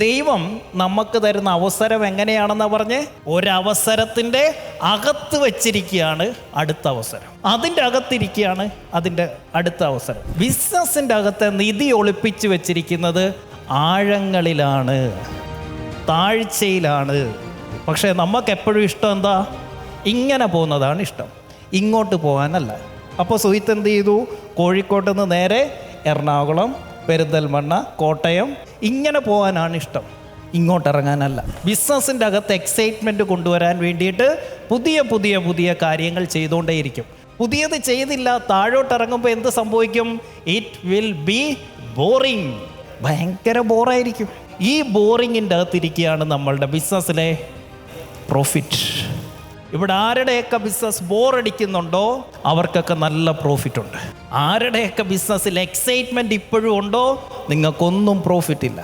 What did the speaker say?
ദൈവം നമുക്ക് തരുന്ന അവസരം എങ്ങനെയാണെന്നാ പറഞ്ഞ്, ഒരവസരത്തിൻ്റെ അകത്ത് വെച്ചിരിക്കുകയാണ് അടുത്ത അവസരം, അതിൻ്റെ അകത്തിരിക്കുകയാണ് അതിൻ്റെ അടുത്ത അവസരം. ബിസിനസ്സിൻ്റെ അകത്തെ നിധി ഒളിപ്പിച്ച് വെച്ചിരിക്കുന്നത് ആഴങ്ങളിലാണ്, താഴ്ചയിലാണ്. പക്ഷേ നമുക്ക് എപ്പോഴും ഇഷ്ടം എന്താ? ഇങ്ങനെ പോകുന്നതാണ് ഇഷ്ടം, ഇങ്ങോട്ട് പോകാനല്ല. അപ്പോൾ സുഹിത്ത് എന്ത് ചെയ്തു? കോഴിക്കോട്ട് നിന്ന് നേരെ എറണാകുളം, പെരിന്തൽമണ്ണ, കോട്ടയം ഇങ്ങനെ പോകാനാണ് ഇഷ്ടം, ഇങ്ങോട്ടിറങ്ങാനല്ല. ബിസിനസ്സിൻ്റെ അകത്ത് എക്സൈറ്റ്മെൻറ്റ് കൊണ്ടുവരാൻ വേണ്ടിയിട്ട് പുതിയ പുതിയ പുതിയ കാര്യങ്ങൾ ചെയ്തുകൊണ്ടേയിരിക്കും. പുതിയത് ചെയ്തില്ല, താഴോട്ടിറങ്ങുമ്പോൾ എന്ത് സംഭവിക്കും? ഇറ്റ് വിൽ ബി ബോറിങ്, ഭയങ്കര ബോറായിരിക്കും. ഈ ബോറിങ്ങിൻ്റെ അകത്തിരിക്കുകയാണ് നമ്മളുടെ ബിസിനസ്സിലെ പ്രോഫിറ്റ്. ഇവിടെ ആരുടെയൊക്കെ ബിസിനസ് ബോറടിക്കുന്നുണ്ടോ അവർക്കൊക്കെ നല്ല പ്രോഫിറ്റ് ഉണ്ട്. ആരുടെയൊക്കെ ബിസിനസ്സിൽ എക്സൈറ്റ്മെൻറ്റ് ഇപ്പോഴും ഉണ്ടോ നിങ്ങൾക്കൊന്നും പ്രോഫിറ്റ് ഇല്ല.